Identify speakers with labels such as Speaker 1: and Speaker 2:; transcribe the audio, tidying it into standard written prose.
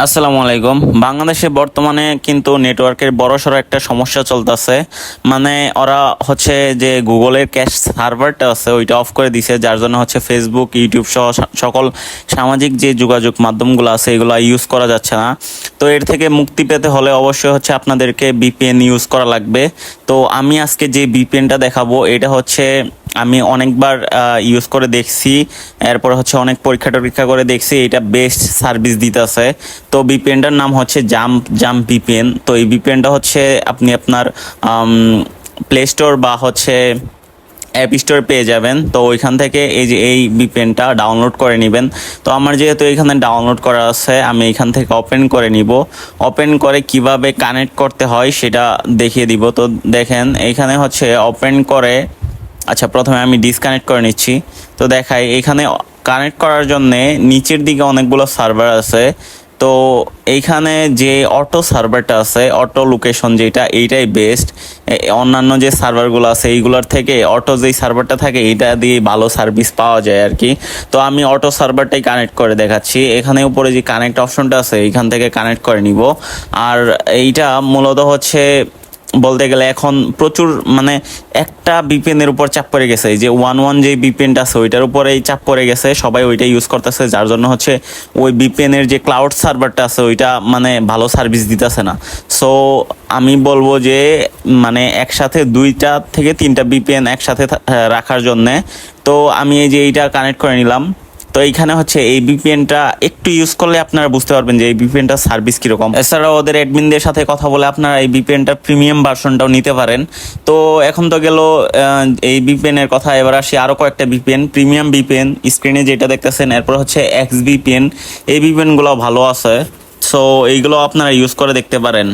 Speaker 1: আসসালামু আলাইকুম। বাংলাদেশে বর্তমানে কিন্তু নেটওয়ার্কের বড়সড় একটা সমস্যা চলতেছে। মানে ওরা হচ্ছে যে গুগলের ক্যাশ সার্ভারটা আছে ওইটা অফ করে দিছে, যার জন্য হচ্ছে ফেসবুক, ইউটিউব সহ সকল সামাজিক যে যোগাযোগ মাধ্যমগুলো আছে এগুলো ইউজ করা যাচ্ছে না। তো এর থেকে মুক্তি পেতে হলে অবশ্যই হচ্ছে আপনাদেরকে ভিপিএন ইউজ করা লাগবে। তো আমি আজকে যে ভিপিএনটা দেখাবো এটা হচ্ছে আমি অনেকবার ইউজ করে দেখছি, এরপর হচ্ছে অনেক পরীক্ষা টরীক্ষা করে দেখছি এটা বেস্ট সার্ভিস দিতেছে। তো ভিপিএনটার নাম হচ্ছে জাম্প ভিপিএন। তো এই ভিপিএনটা হচ্ছে আপনি আপনার প্লে স্টোর বা হচ্ছে অ্যাপ স্টোর পেয়ে যাবেন। তো ওইখান থেকে এই যে এই ভিপিএনটা ডাউনলোড করে নেবেন। তো আমার যেহেতু এখানে ডাউনলোড করা আছে আমি এখান থেকে ওপেন করে নিব। ওপেন করে কিভাবে কানেক্ট করতে হয় সেটা দেখিয়ে দিব। তো দেখেন এইখানে হচ্ছে ওপেন করে, আচ্ছা প্রথমে আমি ডিসকানেক্ট করে নিচ্ছি। তো দেখাই এখানে কানেক্ট করার জন্যে নিচের দিকে অনেকগুলো সার্ভার আছে। তো এইখানে যে অটো সার্ভারটা আছে, অটো লোকেশন যেটা, এইটাই বেস্ট। অন্যান্য যে সার্ভারগুলো আছে এইগুলোর থেকে অটো যেই সার্ভারটা থাকে এইটা দিয়ে ভালো সার্ভিস পাওয়া যায় আর কি। তো আমি অটো সার্ভারটাই কানেক্ট করে দেখাচ্ছি। এখানে উপরে যে কানেক্ট অপশনটা আছে এইখান থেকে কানেক্ট করে নিব। আর এইটা মূলত হচ্ছে বলতে গেলে এখন প্রচুর মানে একটা ভিপিএনের উপর চাপ পড়ে গেছে, এই যে ওয়ান যে ভিপিএনটা আছে ওইটার উপরেই চাপ পড়ে গেছে, সবাই ওইটা ইউজ করতেছে, যার জন্য হচ্ছে ওই ভিপিএনের যে ক্লাউড সার্ভারটা আছে ওইটা মানে ভালো সার্ভিস দিতেছে না। সো আমি বলবো যে মানে একসাথে 2টা থেকে 3টা ভিপিএন একসাথে রাখার জন্যে। তো আমি এই যে এইটা কানেক্ট করে নিলাম। তো এইখানে হচ্ছে এই ভিপিএনটা একটু ইউজ করলে আপনারা বুঝতে পারবেন যে এই ভিপিএনটার সার্ভিস কীরকম। এছাড়াও ওদের অ্যাডমিনদের সাথে কথা বলে আপনারা এই ভিপিএনটার প্রিমিয়াম ভার্সনটাও নিতে পারেন। তো এখন তো গেল এই ভিপিএনের কথা, এবার আসি আরও কয়েকটা ভিপিএন, প্রিমিয়াম ভিপিএন স্ক্রিনে যেটা দেখতেছেন, এরপর হচ্ছে এক্স ভিপিএন। এই ভিপিএনগুলো ভালো আছে, সো এইগুলো আপনারা ইউজ করে দেখতে পারেন।